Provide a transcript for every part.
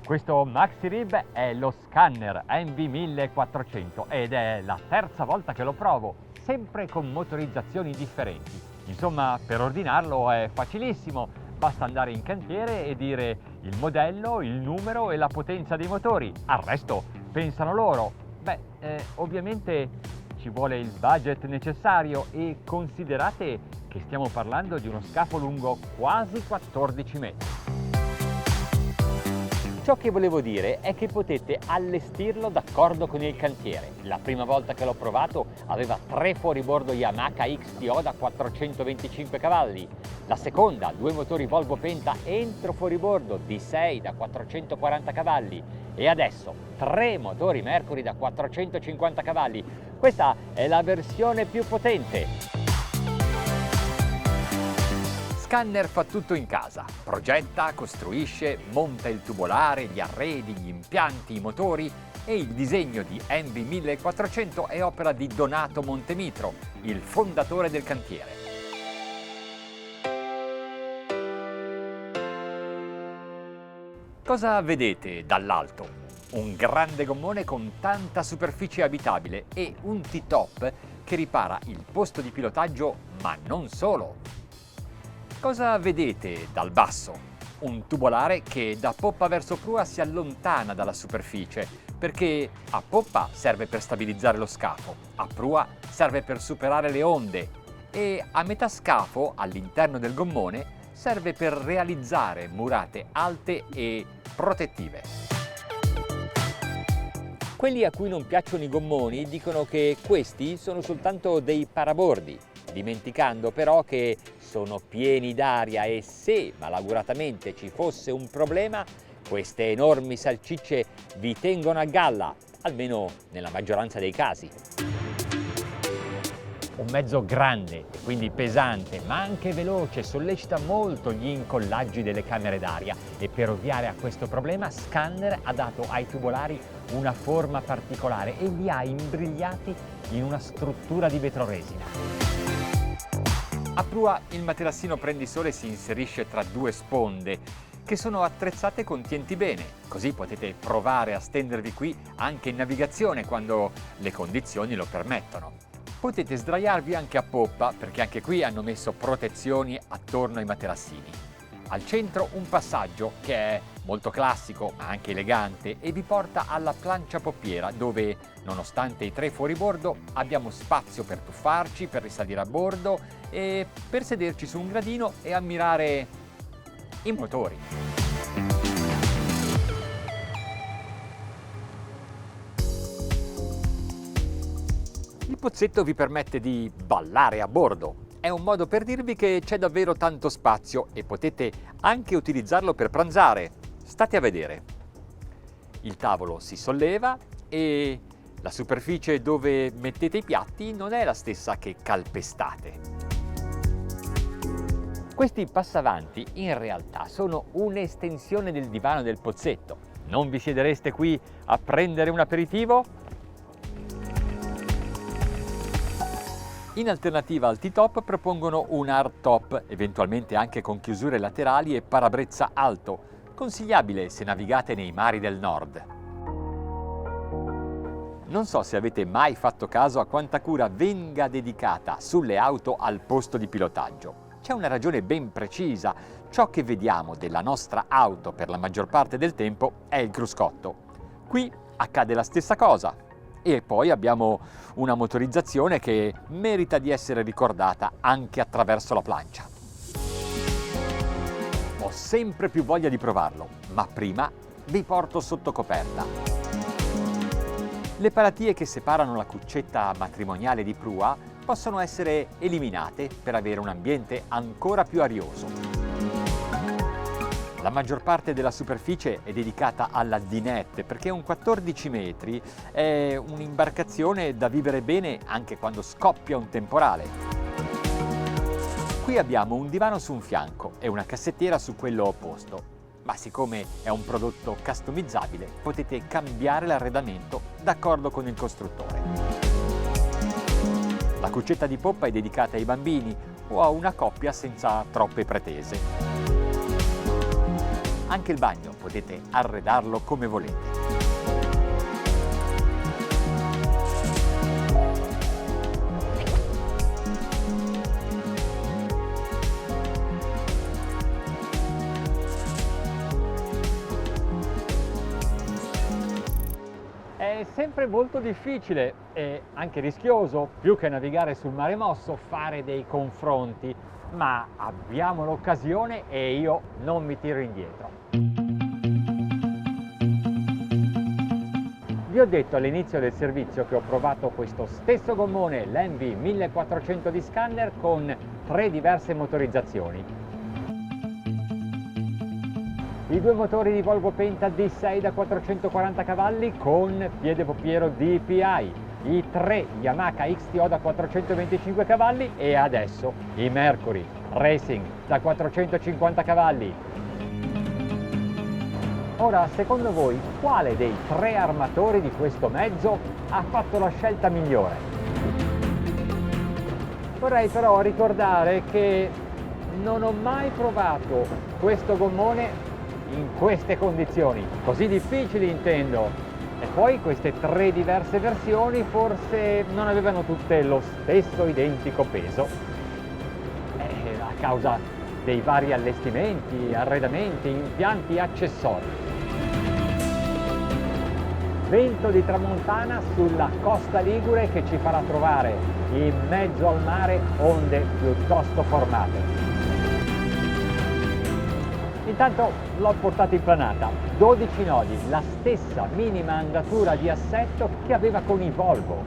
Questo MaxiRib è lo scanner MV1400 ed è la terza volta che lo provo, sempre con motorizzazioni differenti. Insomma, per ordinarlo è facilissimo, basta andare in cantiere e dire il modello, il numero e la potenza dei motori. Al resto pensano loro. Ovviamente ci vuole il budget necessario e considerate che stiamo parlando di uno scafo lungo quasi 14 metri. Ciò che volevo dire è che potete allestirlo d'accordo con il cantiere. La prima volta che l'ho provato aveva 3 fuoribordo Yamaha XTO da 425 cavalli. La seconda, 2 motori Volvo Penta entro fuoribordo D6 da 440 cavalli. E adesso 3 motori Mercury da 450 cavalli. Questa è la versione più potente. Scanner fa tutto in casa, progetta, costruisce, monta il tubolare, gli arredi, gli impianti, i motori e il disegno di MV1400 è opera di Donato Montemitro, il fondatore del cantiere. Cosa vedete dall'alto? Un grande gommone con tanta superficie abitabile e un T-top che ripara il posto di pilotaggio, ma non solo. Cosa vedete dal basso? Un tubolare che da poppa verso prua si allontana dalla superficie, perché a poppa serve per stabilizzare lo scafo, a prua serve per superare le onde e a metà scafo, all'interno del gommone, serve per realizzare murate alte e protettive. Quelli a cui non piacciono i gommoni dicono che questi sono soltanto dei parabordi, dimenticando però che sono pieni d'aria e se malauguratamente ci fosse un problema, queste enormi salsicce vi tengono a galla, almeno nella maggioranza dei casi. Un mezzo grande, quindi pesante, ma anche veloce, sollecita molto gli incollaggi delle camere d'aria e per ovviare a questo problema Scanner ha dato ai tubolari una forma particolare e li ha imbrigliati in una struttura di vetroresina. A prua il materassino prendisole si inserisce tra 2 sponde che sono attrezzate con tienti bene, così potete provare a stendervi qui anche in navigazione quando le condizioni lo permettono. Potete sdraiarvi anche a poppa perché anche qui hanno messo protezioni attorno ai materassini. Al centro un passaggio che è molto classico ma anche elegante e vi porta alla plancia poppiera dove, nonostante i 3 fuoribordo, abbiamo spazio per tuffarci, per risalire a bordo e per sederci su un gradino e ammirare i motori. Il pozzetto vi permette di ballare a bordo. È un modo per dirvi che c'è davvero tanto spazio e potete anche utilizzarlo per pranzare. State a vedere. Il tavolo si solleva e la superficie dove mettete i piatti non è la stessa che calpestate. Questi passavanti in realtà sono un'estensione del divano del pozzetto. Non vi siedereste qui a prendere un aperitivo? In alternativa al T-top propongono un hardtop, eventualmente anche con chiusure laterali e parabrezza alto, consigliabile se navigate nei mari del nord. Non so se avete mai fatto caso a quanta cura venga dedicata sulle auto al posto di pilotaggio. C'è una ragione ben precisa, ciò che vediamo della nostra auto per la maggior parte del tempo è il cruscotto. Qui accade la stessa cosa. E poi abbiamo una motorizzazione che merita di essere ricordata anche attraverso la plancia. Ho sempre più voglia di provarlo, ma prima vi porto sotto coperta. Le paratie che separano la cuccetta matrimoniale di prua possono essere eliminate per avere un ambiente ancora più arioso. La maggior parte della superficie è dedicata alla dinette perché un 14 metri è un'imbarcazione da vivere bene anche quando scoppia un temporale. Qui abbiamo un divano su un fianco e una cassettiera su quello opposto, ma siccome è un prodotto customizzabile potete cambiare l'arredamento d'accordo con il costruttore. La cuccetta di poppa è dedicata ai bambini o a una coppia senza troppe pretese. Anche il bagno potete arredarlo come volete. È sempre molto difficile e anche rischioso, più che navigare sul mare mosso, fare dei confronti, ma abbiamo l'occasione e io non mi tiro indietro. Vi ho detto all'inizio del servizio che ho provato questo stesso gommone, l'Envy 1400 di Scanner, con 3 diverse motorizzazioni. I 2 motori di Volvo Penta D6 da 440 cavalli con piede poppiero DPI, i 3 Yamaha XTO da 425 cavalli e adesso i Mercury Racing da 450 cavalli. Ora, secondo voi, quale dei 3 armatori di questo mezzo ha fatto la scelta migliore? Vorrei però ricordare che non ho mai provato questo gommone in queste condizioni, così difficili intendo, e poi queste 3 diverse versioni forse non avevano tutte lo stesso identico peso, a causa dei vari allestimenti, arredamenti, impianti, accessori. Vento di tramontana sulla costa ligure che ci farà trovare in mezzo al mare onde piuttosto formate. Intanto l'ho portato in planata, 12 nodi, la stessa minima andatura di assetto che aveva con i Volvo,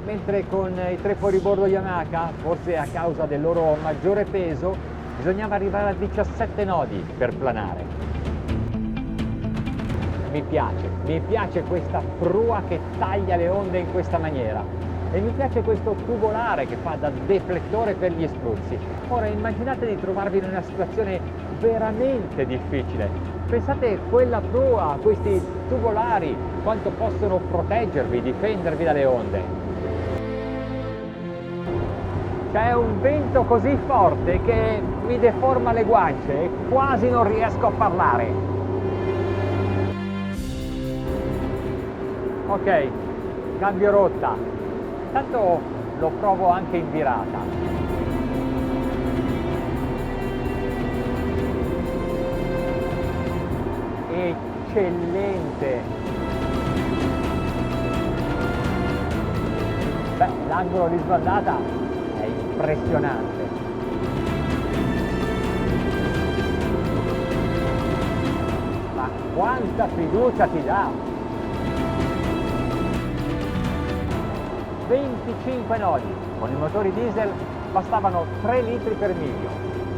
mentre con i 3 fuoribordo Yamaha, forse a causa del loro maggiore peso, bisognava arrivare a 17 nodi per planare. Mi piace questa prua che taglia le onde in questa maniera. E mi piace questo tubolare che fa da deflettore per gli spruzzi. Ora immaginate di trovarvi in una situazione veramente difficile. Pensate quella prua, questi tubolari, quanto possono proteggervi, difendervi dalle onde. C'è un vento così forte che mi deforma le guance e quasi non riesco a parlare. Ok, cambio rotta. Intanto lo provo anche in virata. Eccellente! Beh, l'angolo di sbandata è impressionante. Ma quanta fiducia ti dà! 25 nodi, con i motori diesel bastavano 3 litri per miglio,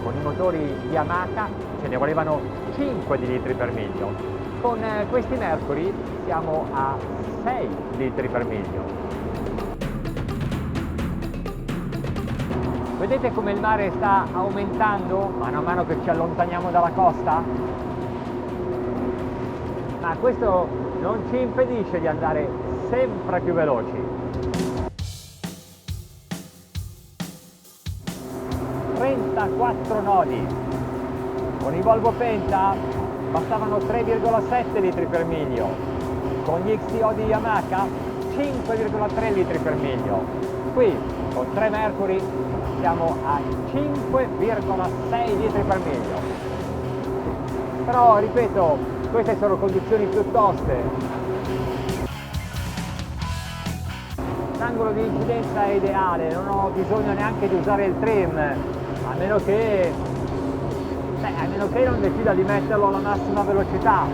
con i motori Yamaha ce ne volevano 5 di litri per miglio, con questi Mercury siamo a 6 litri per miglio. Vedete come il mare sta aumentando mano a mano che ci allontaniamo dalla costa? Ma questo non ci impedisce di andare sempre più veloci. 34 nodi, con i Volvo Penta bastavano 3,7 litri per miglio, con gli XTO di Yamaha 5,3 litri per miglio. Qui con 3 Mercury siamo a 5,6 litri per miglio. Però ripeto, queste sono condizioni più toste. L'angolo di incidenza è ideale, non ho bisogno neanche di usare il trim, a meno che non decida di metterlo alla massima velocità.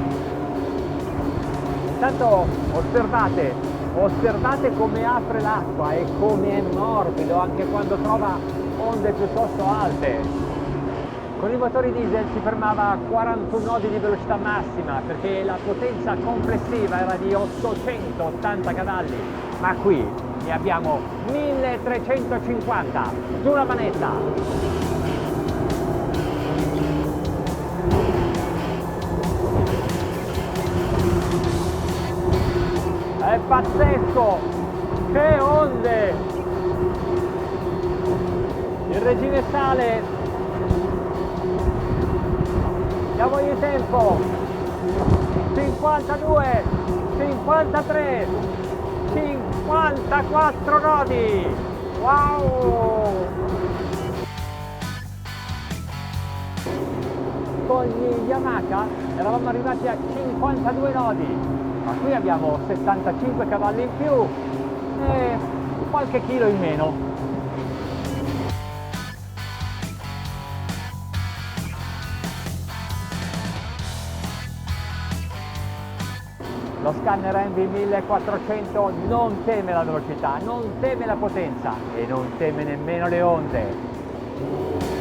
Intanto osservate come apre l'acqua e come è morbido anche quando trova onde piuttosto alte. Con i motori diesel si fermava a 41 nodi di velocità massima perché la potenza complessiva era di 880 cavalli, ma qui ne abbiamo 1350 su una manetta. È pazzesco! Che onde! Il regime sale diamogli tempo, 52, 53, 54 nodi, wow! Con gli Yamaha eravamo arrivati a 52 nodi, ma qui abbiamo 65 cavalli in più e qualche chilo in meno. Lo scanner Envy 1400 non teme la velocità, non teme la potenza e non teme nemmeno le onde.